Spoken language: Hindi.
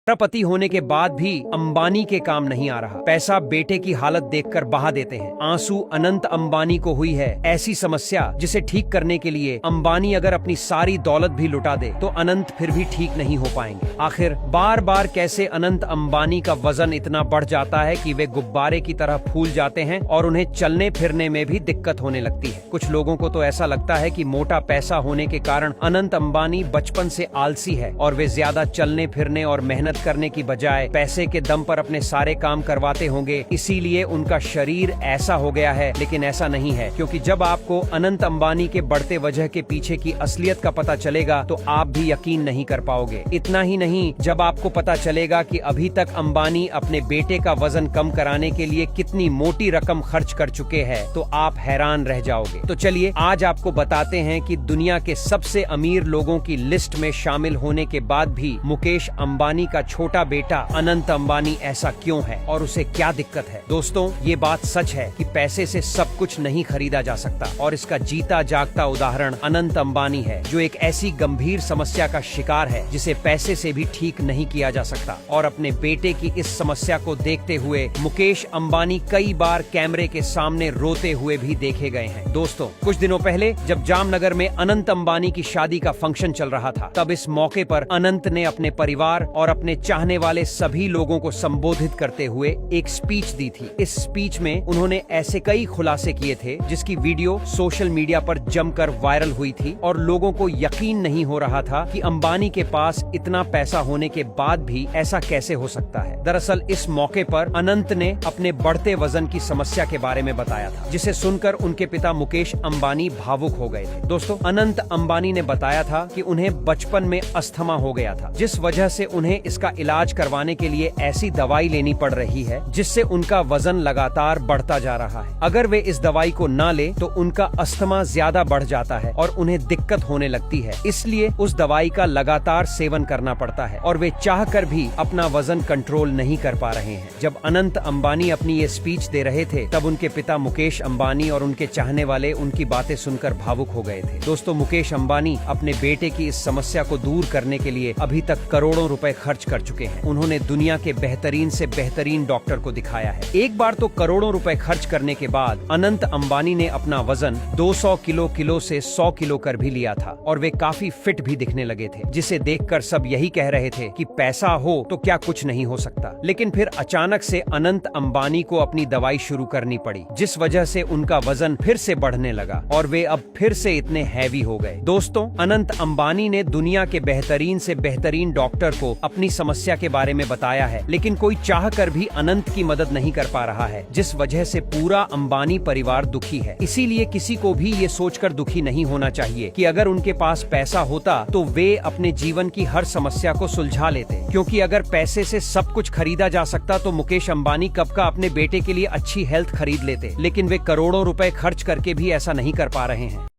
करोड़पति होने के बाद भी अंबानी के काम नहीं आ रहा। पैसा बेटे की हालत देखकर बहा देते हैं। आंसू अनंत अंबानी को हुई है ऐसी समस्या जिसे ठीक करने के लिए अंबानी अगर अपनी सारी दौलत भी लुटा दे तो अनंत फिर भी ठीक नहीं हो पाएंगे। आखिर बार बार कैसे अनंत अंबानी का वजन इतना बढ़ जाता है कि वे गुब्बारे की तरह फूल जाते हैं और उन्हें चलने फिरने में भी दिक्कत होने लगती है। कुछ लोगों को तो ऐसा लगता है कि मोटा पैसा होने के कारण अनंत अंबानी बचपन से आलसी है और वे ज्यादा चलने फिरने और मेहनत करने की बजाय पैसे के दम पर अपने सारे काम करवाते होंगे, इसीलिए उनका शरीर ऐसा हो गया है। लेकिन ऐसा नहीं है, क्योंकि जब आपको अनंत अंबानी के बढ़ते वजह के पीछे की असलियत का पता चलेगा तो आप भी यकीन नहीं कर पाओगे। इतना ही नहीं, जब आपको पता चलेगा कि अभी तक अंबानी अपने बेटे का वजन कम कराने के लिए कितनी मोटी रकम खर्च कर चुके हैं तो आप हैरान रह जाओगे। तो चलिए आज आपको बताते हैं कि दुनिया के सबसे अमीर लोगों की लिस्ट में शामिल होने के बाद भी मुकेश अंबानी का छोटा बेटा अनंत अंबानी ऐसा क्यों है और उसे क्या दिक्कत है। दोस्तों, ये बात सच है कि पैसे से सब कुछ नहीं खरीदा जा सकता और इसका जीता जागता उदाहरण अनंत अंबानी है, जो एक ऐसी गंभीर समस्या का शिकार है जिसे पैसे से भी ठीक नहीं किया जा सकता। और अपने बेटे की इस समस्या को देखते हुए मुकेश अंबानी कई बार कैमरे के सामने रोते हुए भी देखे गए हैं। दोस्तों, कुछ दिनों पहले जब जामनगर में अनंत अंबानी की शादी का फंक्शन चल रहा था, तब इस मौके पर अनंत ने अपने परिवार और अपने चाहने वाले सभी लोगों को संबोधित करते हुए एक स्पीच दी थी। इस स्पीच में उन्होंने ऐसे कई खुलासे किए थे जिसकी वीडियो सोशल मीडिया पर जमकर वायरल हुई थी और लोगों को यकीन नहीं हो रहा था कि अंबानी के पास इतना पैसा होने के बाद भी ऐसा कैसे हो सकता है। दरअसल इस मौके पर अनंत ने अपने बढ़ते वजन की समस्या के बारे में बताया था, जिसे सुनकर उनके पिता मुकेश अंबानी भावुक हो गए थे। दोस्तों, अनंत अंबानी ने बताया था कि उन्हें बचपन में अस्थमा हो गया था, जिस वजह से उन्हें इसका इलाज करवाने के लिए ऐसी दवाई लेनी पड़ रही है जिससे उनका वजन लगातार बढ़ता जा रहा है। अगर वे इस दवाई को न ले तो उनका अस्थमा ज्यादा बढ़ जाता है और उन्हें दिक्कत होने लगती है, इसलिए उस दवाई का लगातार सेवन करना पड़ता है और वे चाहकर भी अपना वजन कंट्रोल नहीं कर पा रहे हैं। जब अनंत अंबानी अपनी ये स्पीच दे रहे थे तब उनके पिता मुकेश अंबानी और उनके चाहने वाले उनकी बातें सुनकर भावुक हो गए थे। दोस्तों, मुकेश अंबानी अपने बेटे की इस समस्या को दूर करने के लिए अभी तक करोड़ों रुपए खर्च कर चुके हैं। उन्होंने दुनिया के बेहतरीन से बेहतरीन डॉक्टर को दिखाया है। एक बार तो करोड़ों रुपए खर्च करने के बाद अनंत अंबानी ने अपना वजन 200 किलो से 100 किलो कर भी लिया था और वे काफी फिट भी दिखने लगे थे, जिसे देखकर सब यही कह रहे थे कि पैसा हो तो क्या कुछ नहीं हो सकता। लेकिन फिर अचानक से अनंत अंबानी को अपनी दवाई शुरू करनी पड़ी, जिस वजह से उनका वजन फिर से बढ़ने लगा और वे अब फिर से इतने हैवी हो गए। दोस्तों, अनंत अंबानी ने दुनिया के बेहतरीन से बेहतरीन डॉक्टर को अपनी समस्या के बारे में बताया है, लेकिन कोई चाह कर भी अनंत की मदद नहीं कर पा रहा है, जिस वजह से पूरा अंबानी परिवार दुखी है। इसीलिए किसी को भी ये सोचकर दुखी नहीं होना चाहिए कि अगर उनके पास पैसा होता तो वे अपने जीवन की हर समस्या को सुलझा लेते, क्योंकि अगर पैसे से सब कुछ खरीदा जा सकता तो मुकेश अंबानी कब का अपने बेटे के लिए अच्छी हेल्थ खरीद लेते। लेकिन वे करोड़ों रुपए खर्च करके भी ऐसा नहीं कर पा रहे हैं।